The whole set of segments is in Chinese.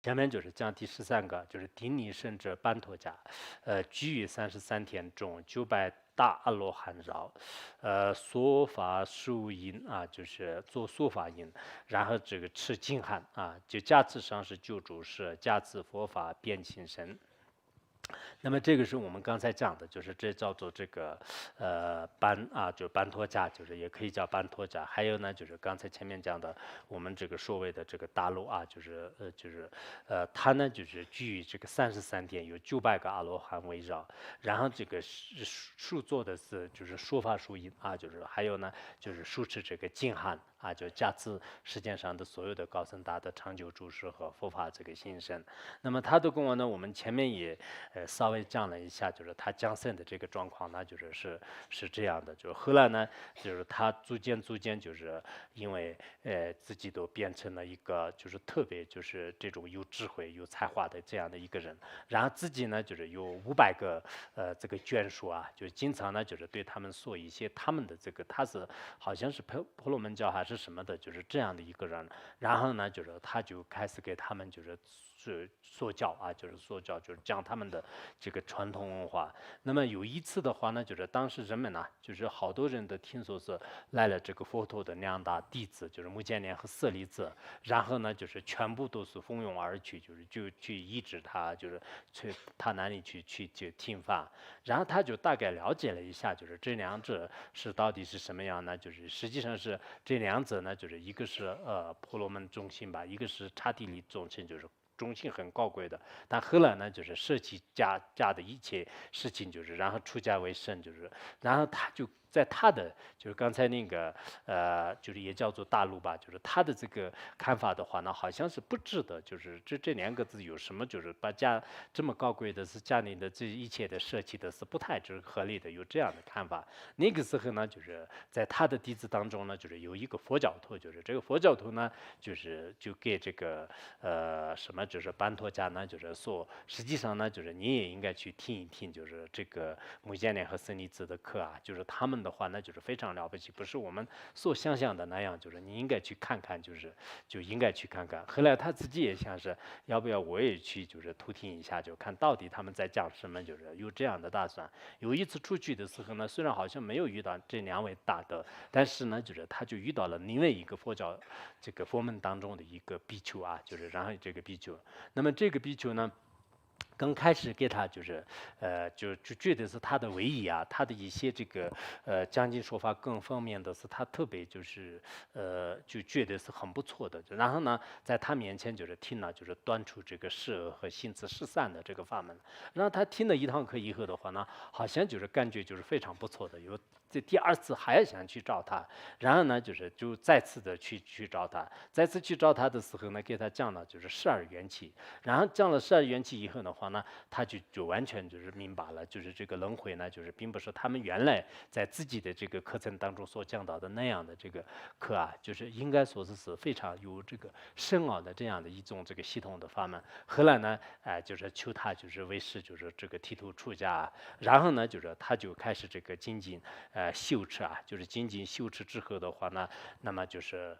下面就是讲第13个，就是顶尼圣者班陀迦，居于33天中900大阿罗汉绕，说法数音啊，就是做说法音，然后这个持净汉啊，就价值上是救主是价值佛法变情身。那么这个是我们刚才讲的，就是这叫做这个班啊，就班托迦，就是也可以叫班托迦。还有呢，就是刚才前面讲的，我们这个所谓的这个大陆啊，它呢就是居于这个33天，有900个阿罗汉围绕，然后这个数做的是就是说法数音啊，就是还有呢就是书持这个净汉啊，就加持世界上的所有的高僧大德长久住世和佛法这个新生。那么他的公文呢，我们前面也稍微讲了一下，就是他降生的这个状况呢，是这样的，就是后来呢，就是他逐渐就是因为自己都变成了一个就是特别就是这种有智慧有才华的这样的一个人，然后自己呢就是有500个这个眷属啊，就经常呢就是对他们说一些他们的这个他是好像是婆罗门教还是什么的，就是这样的一个人，然后呢就是他就开始给他们是说教啊，就是说教，就是讲他们的这个传统文化。那么有一次的话呢，就是当时人们呢，就是好多人都听说是来了这个佛陀的2大弟子，就是目犍连和舍利子，然后呢，就是全部都是蜂拥而去，就去医治他，就是去他那里去听法，然后他就大概了解了一下，就是这两者是到底是什么样呢？就是实际上是这两者呢，就是一个是婆罗门中心吧，一个是刹帝利中心，就是中性很高贵的，但后来呢，就是舍弃家的一切事情，就是然后出家为僧，就是然后他就在他的就是刚才那个就是也叫做大陆吧，就是他的这个看法的话呢，好像是不值得，就是这2个字有什么，就是把家这么高贵的是家里的这一切的舍弃的是不太就是合理的，有这样的看法。那个时候呢，就是在他的弟子当中呢，就是有一个佛教徒，就是这个佛教徒呢，就给这个什么就是班托迦呢，就是说，实际上呢，就是你也应该去听一听，就是这个目犍连和舍利子的课啊，就是他们的话呢，就是非常了不起，不是我们所想象的那样，就是你应该去看看，就应该去看看。后来他自己也想是，要不要我也去就是偷听一下，就看到底他们在讲什么，就是有这样的打算。有一次出去的时候呢，虽然好像没有遇到这2位大德，但是呢，就是他就遇到了另外一个佛教这个佛门当中的一个比丘啊，就是然后这个比丘，那么这个比丘呢。刚开始给他就是就觉得是他的威仪啊，他的一些这个讲经说法各方面的是他特别就是就觉得是很不错的。然后呢，在他面前就是听了就是端出这个释和心慈释散的这个法门。然后他听了一堂课以后的话呢，好像就是感觉就是非常不错的，这第2次还想去找他，然后呢就再次的去找他，再次去找他的时候呢，给他讲了就是12元气，然后讲了12元气以后的话呢，他就完全就是明白了，就是这个轮回呢，就是并不是他们原来在自己的这个课程当中所讲到的那样的这个课啊，就是应该说是非常有这个深奥的这样的一种这个系统的法门。后来呢，就是求他就是为师，就是这个剃头出家，然后呢，就是他就开始这个精进修持啊，就是精进修持之后的话呢，那么就是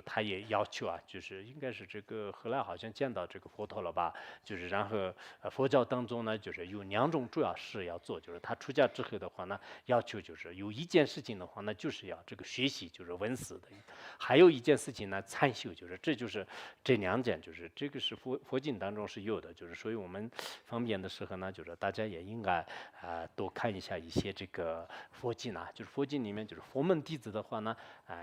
他也要求啊，就是应该是这个后来好像见到这个佛陀了吧，就是然后佛教当中呢，就是有2种主要事要做，就是他出家之后的话呢，要求就是有一件事情的话呢，就是要这个学习，就是闻思的，还有一件事情呢，参修，就是这就是这2件，就是这个是佛经当中是有的，就是所以我们方便的时候呢，就是大家也应该多看一下一些这个佛经啊，就是佛经里面就是佛门弟子的话呢，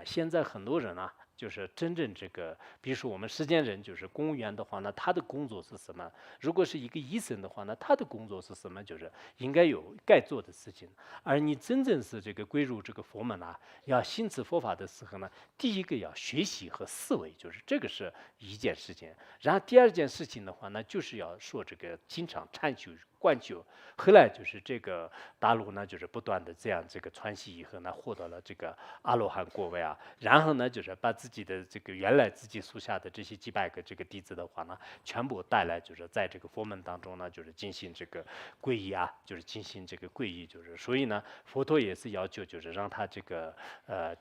现在很多人啊。就是真正这个，比如说我们世间人，就是公务员的话呢，他的工作是什么？如果是一个医生的话呢，他的工作是什么？就是应该有该做的事情。而你真正是这个归入这个佛门啊，要心持佛法的时候呢，第一个要学习和思维，就是这个是一件事情。然后第2件事情的话呢，就是要说这个经常禅修灌酒。后来就是这个大陆呢，就是不断的这样这个传习以后呢，获得了这个阿罗汉果位啊，然后呢，就是把自己的这个原来自己属下的这些几百个这个弟子的话呢，全部带来，就是在这个佛门当中呢，就是进行这个皈依啊，就是进行这个皈依，就是所以呢，佛陀也是要求，就是让他这个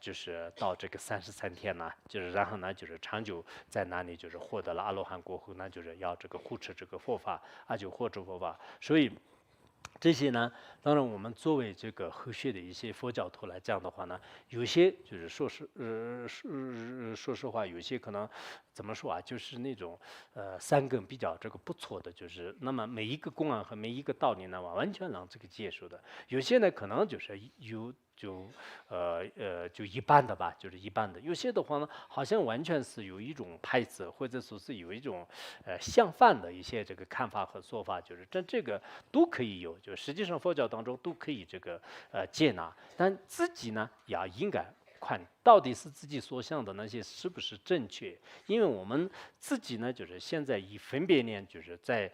就是到这个33天呢，就是然后呢，就是长久在那里就是获得了阿罗汉果后呢，就是要这个护持这个佛法啊，就护持佛法，所以。这些呢，当然我们作为这个后续的一些佛教徒来讲的话呢，有些就是说实话，有些可能怎么说啊，就是那种三根比较这个不错的，就是那么每一个公案和每一个道理呢，完全让这个接受的。有些呢可能就是就一般的吧，就是一般的。有些的话呢，好像完全是有一种派词，或者说是有一种相反的一些这个看法和说法，就是这个都可以有，就实际上佛教当中都可以这个接纳，但自己呢也应该看到底是自己所想的那些是不是正确，因为我们自己呢就是现在以分别念，就是在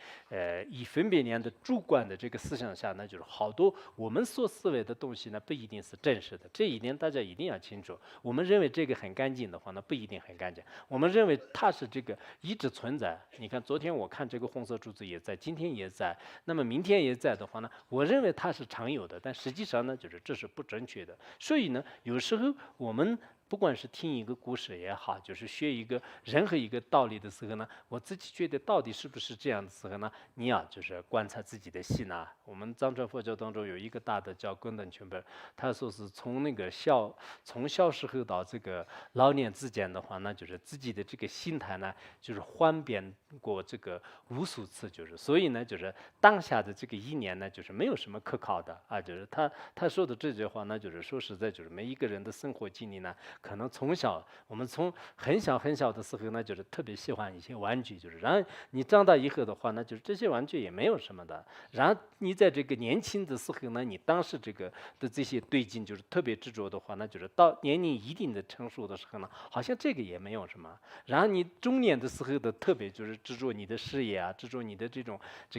以分别念的主观的这个思想下呢，就是好多我们所思维的东西呢不一定是真实的，这一点大家一定要清楚。我们认为这个很干净的话呢，不一定很干净。我们认为它是这个一直存在。你看昨天我看这个红色柱子也在，今天也在，那么明天也在的话呢，我认为它是常有的，但实际上呢，就是这是不正确的。所以呢，有时候我们不管是听一个故事也好，就是学一个任何一个道理的时候呢，我自己觉得到底是不是这样的时候呢，你要就是观察自己的心啊。我们藏传佛教当中有一个大的叫根本全本，他说是从小时候到这个老年之间的话呢，就是自己的这个心态呢，就是幻变过这个无数次，就是所以呢，就是当下的这个一年呢，就是没有什么可靠的啊，就是他说的这句话呢，就是说实在，就是每一个人的生活经历呢。可能从小我们从很小很小的时候呢，就是特别喜欢一些玩具，就是然后你长大以后的话呢，就是这些玩具也没有什么的。然后你在这个年轻的时候呢，你当时这个的这些对境就是特别执着的话呢，就是到年龄一定的成熟的时候呢，好像这个也没有什么。然后你中年的时候的特别就是执着你的事业啊，执着你的这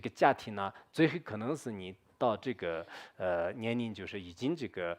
个家庭啊，最后可能是你。到这个年龄，就是已经这个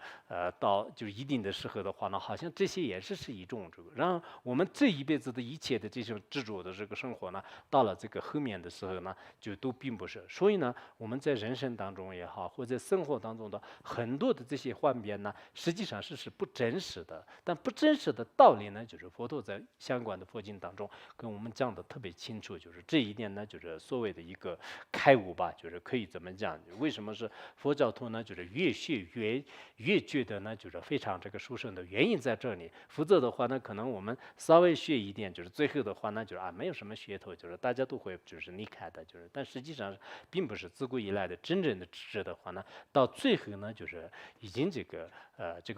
到就是一定的时候的话呢，好像这些也是一种这个，然后我们这一辈子的一切的这种执着的这个生活呢，到了这个后面的时候呢，就都并不是。所以呢，我们在人生当中也好，或者生活当中的很多的这些幻变呢，实际上是不真实的。但不真实的道理呢，就是佛陀在相关的佛经当中跟我们讲的特别清楚，就是这一点呢，就是所谓的一个开悟吧，就是可以怎么讲？为什么是佛教徒呢？就是越学越觉得呢，就是非常这个殊胜的原因在这里。否则的话呢，可能我们稍微学一点，就是最后的话呢，就是没有什么噱头，就是大家都会就是离开的，就是但实际上并不是自古以来的真正的知的话呢，到最后呢，就是已经这个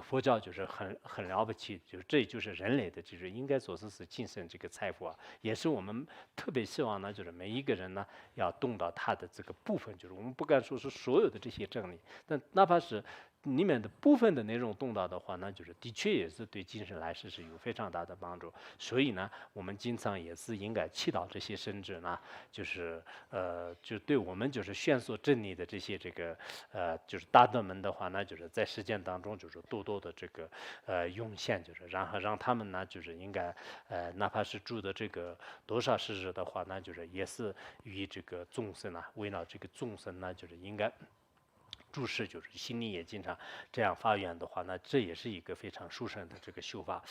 佛教就是很了不起，就是这就是人类的就是应该说是晋升这个财富啊，也是我们特别希望呢，就是每一个人呢要动到他的这个部分，就是我们不敢说是所有的这些真理，但哪怕是里面的部分的内容动到的话，那就是的确也是对精神来说是有非常大的帮助。所以呢，我们经常也是应该祈祷这些圣者呢，就是就对我们就是宣说真理的这些就是大德们的话呢，就是在实践当中就是多多的这个涌现，就是然后让他们呢就是应该哪怕是住的这个多少世日的话呢，就是也是与这个众生啊，围绕这个众生呢，就是应该。注释就是心里也经常这样发愿的话，那这也是一个非常殊胜的这个修法。